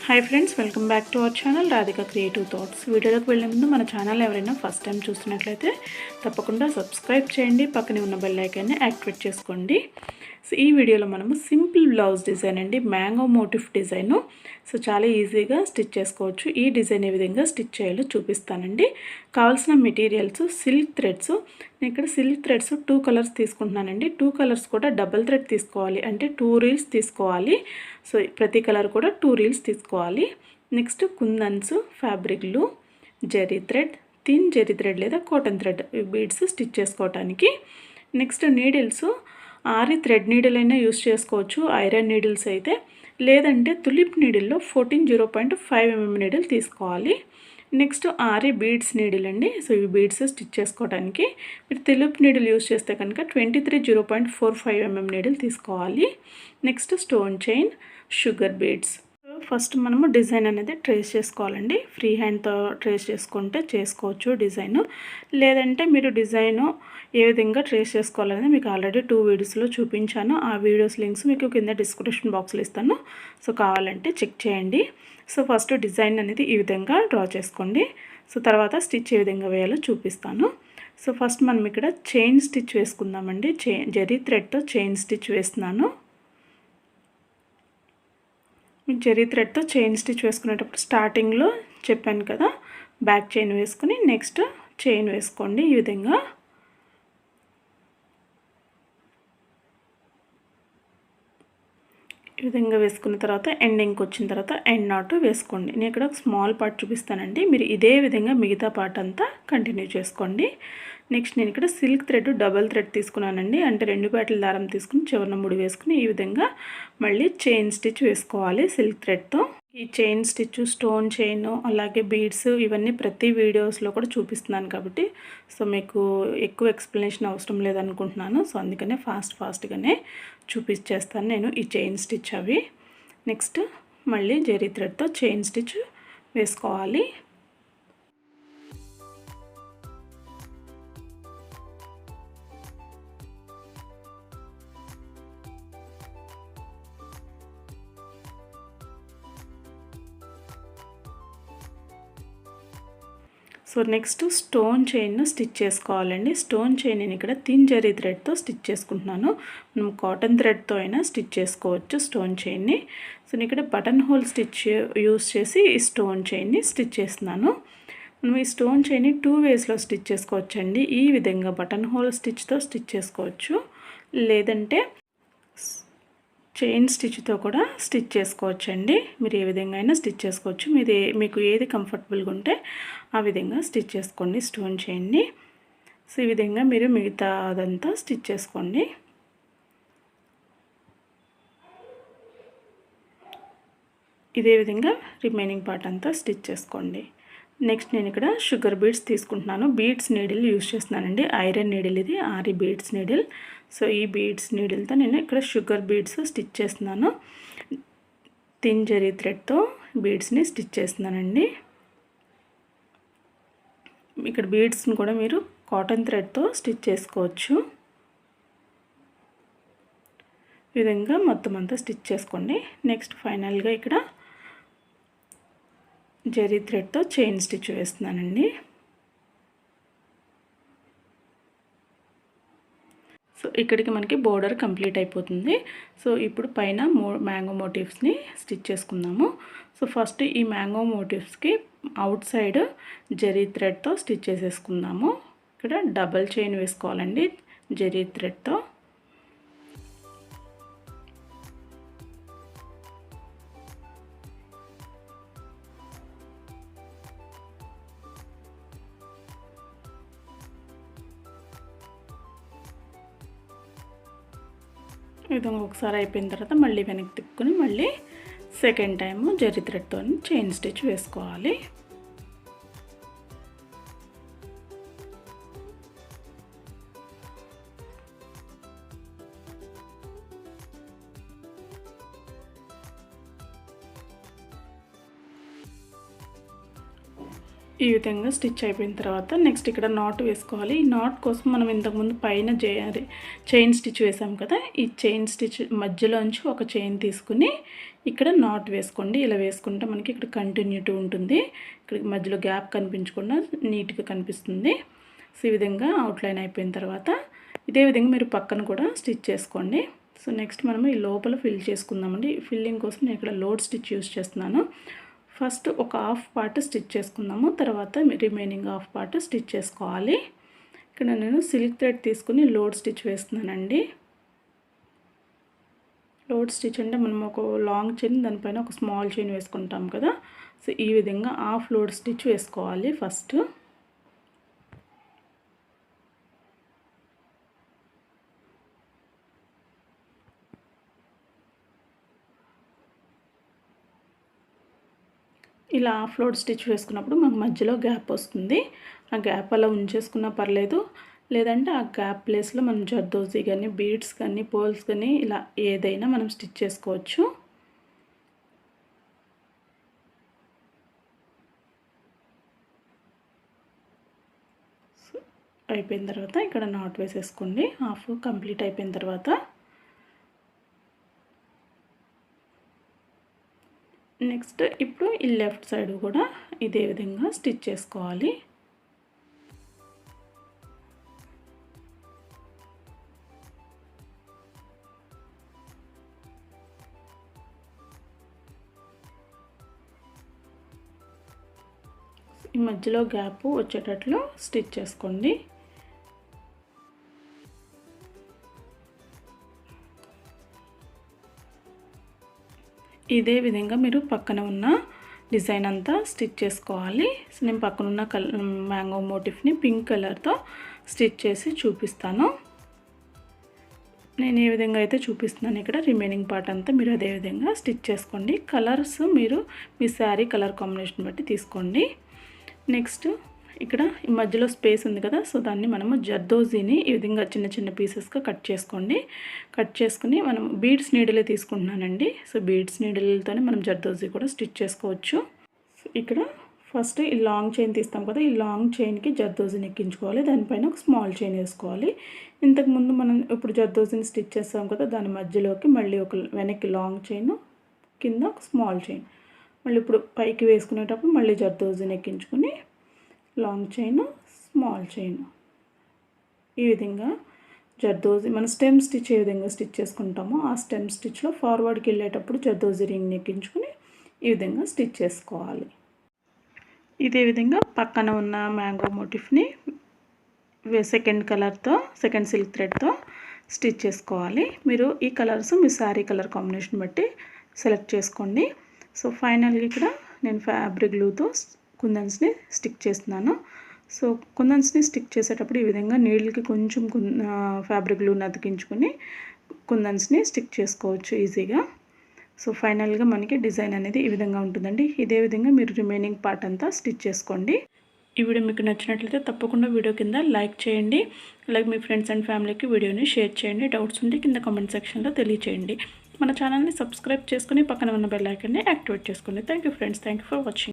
Hi friends, welcome back to our channel Radhika creative thoughts. వీడియోలోకి వెళ్ళే ముందు మన ఛానల్ ఎవరైనా ఫస్ట్ టైం చూస్తున్నట్లయితే తప్పకుండా సబ్స్క్రైబ్ చేయండి, పక్కనే ఉన్న బెల్ ఐకాన్ని యాక్టివేట్ చేసుకోండి. సో ఈ వీడియోలో మనము సింపుల్ బ్లౌజ్ డిజైన్ అండి, మ్యాంగో మోటిఫ్ డిజైను. సో చాలా ఈజీగా స్టిచ్ చేసుకోవచ్చు. ఈ డిజైన్ ఏ విధంగా స్టిచ్ చేయాలో చూపిస్తానండి. కావాల్సిన మెటీరియల్స్ సిల్క్ థ్రెడ్స్. నేను ఇక్కడ సిల్క్ థ్రెడ్స్ 2 కలర్స్ తీసుకుంటున్నానండి. 2 కలర్స్ కూడా డబుల్ థ్రెడ్ తీసుకోవాలి, అంటే 2 రీల్స్ తీసుకోవాలి. సో ప్రతి కలర్ కూడా 2 రీల్స్ తీసుకోవాలి. Next kundans, fabric glue, zari thread, thin zari thread లేదా కాటన్ థ్రెడ్ బీడ్స్ స్టిచ్ చేసుకోవడానికి. Next needles aari thread needle అయినా యూస్ చేసుకోవచ్చు, ఐరన్ నీడిల్స్ అయితే. లేదంటే తులిప్ నీడిల్లో 14 0.5 mm నీడిల్ తీసుకోవాలి. నెక్స్ట్ ఆరి బీడ్స్ నీడిల్ అండి. సో ఇవి బీడ్స్ స్టిచ్ చేసుకోవడానికి. మీరు తులిప్ నీడిల్ యూస్ చేస్తే కనుక 23 0.45 mm నీడిల్ తీసుకోవాలి. Next stone chain, sugar beads. First మనము డిజైన్ అనేది ట్రేస్ చేసుకోవాలండి. ఫ్రీ హ్యాండ్తో ట్రేస్ చేసుకుంటే చేసుకోవచ్చు డిజైను. లేదంటే మీరు డిజైను ఏ విధంగా ట్రేస్ చేసుకోవాలనేది మీకు ఆల్రెడీ 2 వీడియోస్లో చూపించాను. ఆ వీడియోస్ లింక్స్ మీకు కింద డిస్క్రిప్షన్ బాక్స్లో ఇస్తాను. సో కావాలంటే చెక్ చేయండి. సో ఫస్ట్ డిజైన్ అనేది ఈ విధంగా డ్రా చేసుకోండి. సో తర్వాత స్టిచ్ ఏ విధంగా వేయాలో చూపిస్తాను. సో ఫస్ట్ మనం ఇక్కడ చైన్ స్టిచ్ వేసుకుందామండి. జెరీ థ్రెడ్తో చైన్ స్టిచ్ వేస్తున్నాను. జెరీ థ్రెడ్తో చైన్ స్టిచ్ వేసుకునేటప్పుడు స్టార్టింగ్లో చెప్పాను కదా, బ్యాక్ చైన్ వేసుకుని నెక్స్ట్ చైన్ వేసుకోండి. ఈ విధంగా వేసుకున్న తర్వాత ఎండింగ్కి వచ్చిన తర్వాత ఎండ్ నాట్ వేసుకోండి. నేను ఇక్కడ ఒక స్మాల్ పార్ట్ చూపిస్తానండి, మీరు ఇదే విధంగా మిగతా పార్ట్ అంతా కంటిన్యూ చేసుకోండి. నెక్స్ట్ నేను ఇక్కడ సిల్క్ థ్రెడ్ డబల్ థ్రెడ్ తీసుకున్నానండి, అంటే 2 పేటల దారం తీసుకుని చివరిన 3 వేసుకుని ఈ విధంగా మళ్ళీ చైన్ స్టిచ్ వేసుకోవాలి సిల్క్ థ్రెడ్తో. ఈ చైన్ స్టిచ్, స్టోన్ చైన్, అలాగే బీడ్స్ ఇవన్నీ ప్రతి వీడియోస్లో కూడా చూపిస్తున్నాను కాబట్టి సో మీకు ఎక్కువ ఎక్స్ప్లెనేషన్ అవసరం లేదనుకుంటున్నాను. సో అందుకనే ఫాస్ట్గానే చూపించేస్తాను నేను ఈ చైన్ స్టిచ్ అవి. నెక్స్ట్ మళ్ళీ జెరీ థ్రెడ్తో చైన్ స్టిచ్ వేసుకోవాలి. So next stone chain stitch చేసుకోవాలండి. స్టోన్ చైన్ నేను ఇక్కడ థిన్ జెరీ థ్రెడ్తో స్టిచ్ చేసుకుంటున్నాను. మనం కాటన్ థ్రెడ్తో అయినా స్టిచ్ చేసుకోవచ్చు స్టోన్ చైన్ని. సో నేను ఇక్కడ బటన్ హోల్ స్టిచ్ యూస్ చేసి ఈ స్టోన్ చైన్ని స్టిచ్ చేస్తున్నాను. మనం ఈ స్టోన్ చైన్ని 2 వేస్లో స్టిచ్ చేసుకోవచ్చండి. ఈ విధంగా బటన్ హోల్ స్టిచ్తో స్టిచ్ చేసుకోవచ్చు, లేదంటే చైన్ స్టిచ్తో కూడా స్టిచ్ చేసుకోవచ్చండి. మీరు ఏ విధంగా అయినా స్టిచ్ చేసుకోవచ్చు. మీకు ఏది కంఫర్టబుల్గా ఉంటే ఆ విధంగా స్టిచ్ చేసుకోండి స్టోన్ చైన్ని. సో ఈ విధంగా మీరు మిగతా అదంతా స్టిచ్ చేసుకోండి. ఇదే విధంగా రిమైనింగ్ పార్ట్ అంతా స్టిచ్ చేసుకోండి. నెక్స్ట్ నేను ఇక్కడ షుగర్ బీడ్స్ తీసుకుంటున్నాను. బీడ్స్ నీడిల్ యూస్ చేస్తున్నానండి, ఐరన్ నీడిల్ ఇది, ఆరి బీడ్స్ నీడిల్. సో ఈ బీడ్స్ నీడిల్తో నేను ఇక్కడ షుగర్ బీడ్స్ స్టిచ్ చేస్తున్నాను. థిన్ జెరీ థ్రెడ్తో బీడ్స్ని స్టిచ్ చేస్తున్నానండి. ఇక్కడ బీడ్స్ని కూడా మీరు కాటన్ థ్రెడ్తో స్టిచ్ చేసుకోవచ్చు. ఈ విధంగా మొత్తం అంతా స్టిచ్ చేసుకోండి. నెక్స్ట్ ఫైనల్గా ఇక్కడ జెరీ థ్రెడ్తో చైన్ స్టిచ్ వేస్తున్నానండి. సో ఇక్కడికి మనకి బోర్డర్ కంప్లీట్ అయిపోతుంది. సో ఇప్పుడు పైన మ్యాంగో మోటివ్స్ని స్టిచ్ చేసుకుందాము. సో ఫస్ట్ ఈ మ్యాంగో మోటివ్స్కి అవుట్ సైడ్ జెరీ థ్రెడ్తో స్టిచ్ చేసేసుకుందాము. ఇక్కడ డబల్ చైన్ వేసుకోవాలండి జెరీ థ్రెడ్తో. ఈ విధంగా ఒకసారి అయిపోయిన తర్వాత మళ్ళీ వెనక్కి తిప్పుకొని మళ్ళీ సెకండ్ టైము జెరీ థ్రెడ్తో చైన్ స్టిచ్ వేసుకోవాలి. ఈ ఈ విధంగా స్టిచ్ అయిపోయిన తర్వాత నెక్స్ట్ ఇక్కడ నాట్ వేసుకోవాలి. ఈ నాట్ కోసం మనం ఇంతకుముందు పైన చైన్ స్టిచ్ వేసాం కదా, ఈ చైన్ స్టిచ్ మధ్యలోంచి ఒక చైన్ తీసుకుని ఇక్కడ నాట్ వేసుకోండి. ఇలా వేసుకుంటే మనకి ఇక్కడ కంటిన్యూటీ ఉంటుంది. ఇక్కడ మధ్యలో గ్యాప్ కనిపించకుండా నీట్గా కనిపిస్తుంది. సో ఈ విధంగా అవుట్లైన్ అయిపోయిన తర్వాత ఇదే విధంగా మీరు పక్కన కూడా స్టిచ్ చేసుకోండి. సో నెక్స్ట్ మనము ఈ లోపల ఫిల్ చేసుకుందామండి. ఫిల్లింగ్ కోసం నేను ఇక్కడ లోడ్ స్టిచ్ యూస్ చేస్తున్నాను. ఫస్ట్ ఒక హాఫ్ పార్ట్ స్టిచ్ చేసుకుందాము, తర్వాత రిమైనింగ్ హాఫ్ పార్ట్ స్టిచ్ చేసుకోవాలి. ఇక్కడ నేను సిల్క్ థ్రెడ్ తీసుకుని లోడ్ స్టిచ్ వేస్తున్నానండి. లోడ్ స్టిచ్ అంటే మనం ఒక లాంగ్ చైన్ దానిపైన ఒక స్మాల్ చైన్ వేసుకుంటాం కదా, సో ఈ విధంగా హాఫ్ లోడ్ స్టిచ్ వేసుకోవాలి ఫస్ట్. ఇలా హాఫ్ లోడ్ స్టిచ్ వేసుకున్నప్పుడు మనకు మధ్యలో గ్యాప్ వస్తుంది. ఆ గ్యాప్ అలా ఉంచేసుకున్నా పర్లేదు, లేదంటే ఆ గ్యాప్ ప్లేస్లో మనం జర్దోసి కానీ బీడ్స్ కానీ పోల్స్ కానీ ఇలా ఏదైనా మనం స్టిచ్ చేసుకోవచ్చు. అయిపోయిన తర్వాత ఇక్కడ నాట్ వేసేసుకోండి. హాఫ్ కంప్లీట్ అయిపోయిన తర్వాత నెక్స్ట్ ఇప్పుడు ఈ లెఫ్ట్ సైడ్ కూడా ఇదే విధంగా స్టిచ్ చేసుకోవాలి. ఈ మధ్యలో గ్యాప్ వచ్చేటట్లు స్టిచ్ చేసుకోండి. ఇదే విధంగా మీరు పక్కన ఉన్న డిజైన్ అంతా స్టిచ్ చేసుకోవాలి. సో నేను పక్కన ఉన్న మ్యాంగో మోటిఫ్ని పింక్ కలర్తో స్టిచ్ చేసి చూపిస్తాను. నేను ఏ విధంగా అయితే చూపిస్తున్నాను ఇక్కడ రిమైనింగ్ పార్ట్ అంతా మీరు అదే విధంగా స్టిచ్ చేసుకోండి. కలర్స్ మీరు మీ శారీ కలర్ కాంబినేషన్ బట్టి తీసుకోండి. నెక్స్ట్ ఇక్కడ ఈ మధ్యలో స్పేస్ ఉంది కదా, సో దాన్ని మనము జర్దోజీని ఈ విధంగా చిన్న చిన్న పీసెస్గా కట్ చేసుకోండి. కట్ చేసుకుని మనం బీడ్స్ నీడిలే తీసుకుంటున్నానండి. సో బీడ్స్ నీడిలతోనే మనం జర్దోజీ కూడా స్టిచ్ చేసుకోవచ్చు. ఇక్కడ ఫస్ట్ ఈ లాంగ్ చైన్ తీస్తాం కదా, ఈ లాంగ్ చైన్కి జర్దోజీని ఎక్కించుకోవాలి. దానిపైన ఒక స్మాల్ చైన్ వేసుకోవాలి. ఇంతకుముందు మనం ఇప్పుడు జర్దోజీని స్టిచ్ చేస్తాం కదా, దాని మధ్యలోకి మళ్ళీ ఒక వెనక్కి లాంగ్ చైన్, కింద ఒక స్మాల్ చైన్, మళ్ళీ ఇప్పుడు పైకి వేసుకునేటప్పుడు మళ్ళీ జర్దోజీని ఎక్కించుకుని లాంగ్ చైన్, స్మాల్ చైన్, ఈ విధంగా జర్దోజీ మన స్టెమ్ స్టిచ్ ఏ విధంగా స్టిచ్ చేసుకుంటామో ఆ స్టెమ్ స్టిచ్లో ఫార్వర్డ్కి వెళ్ళేటప్పుడు జర్దోజీ రింగ్ని ఎక్కించుకుని ఈ విధంగా స్టిచ్ చేసుకోవాలి. ఇదే విధంగా పక్కన ఉన్న మ్యాంగో మోటిఫ్ని సెకండ్ కలర్తో సెకండ్ సిల్క్ థ్రెడ్తో స్టిచ్ చేసుకోవాలి. మీరు ఈ కలర్స్ మీ శారీ కలర్ కాంబినేషన్ బట్టి సెలెక్ట్ చేసుకోండి. సో ఫైనల్గా ఇక్కడ నేను ఫ్యాబ్రిక్ గ్లూతో కుందన్స్ని స్టిక్ చేస్తున్నాను. సో కుందన్స్ని స్టిక్ చేసేటప్పుడు ఈ విధంగా నీళ్ళకి కొంచెం ఫ్యాబ్రిక్ గ్లూని అతికించుకొని కుందన్స్ని స్టిక్ చేసుకోవచ్చు ఈజీగా. సో ఫైనల్గా మనకి డిజైన్ అనేది ఈ విధంగా ఉంటుందండి. ఇదే విధంగా మీరు రిమైనింగ్ పార్ట్ అంతా స్టిచ్ చేసుకోండి. ఈ వీడియో మీకు నచ్చినట్లయితే తప్పకుండా వీడియో కింద లైక్ చేయండి. అలాగే మీ ఫ్రెండ్స్ అండ్ ఫ్యామిలీకి వీడియోని షేర్ చేయండి. డౌట్స్ ఉంటే కింద కామెంట్ సెక్షన్లో తెలియచేయండి. మన ఛానల్ని సబ్స్క్రైబ్ చేసుకుని పక్కన ఉన్న బెల్ ఐకాన్ని యాక్టివేట్ చేసుకోండి. Thank you friends. Thank you for watching.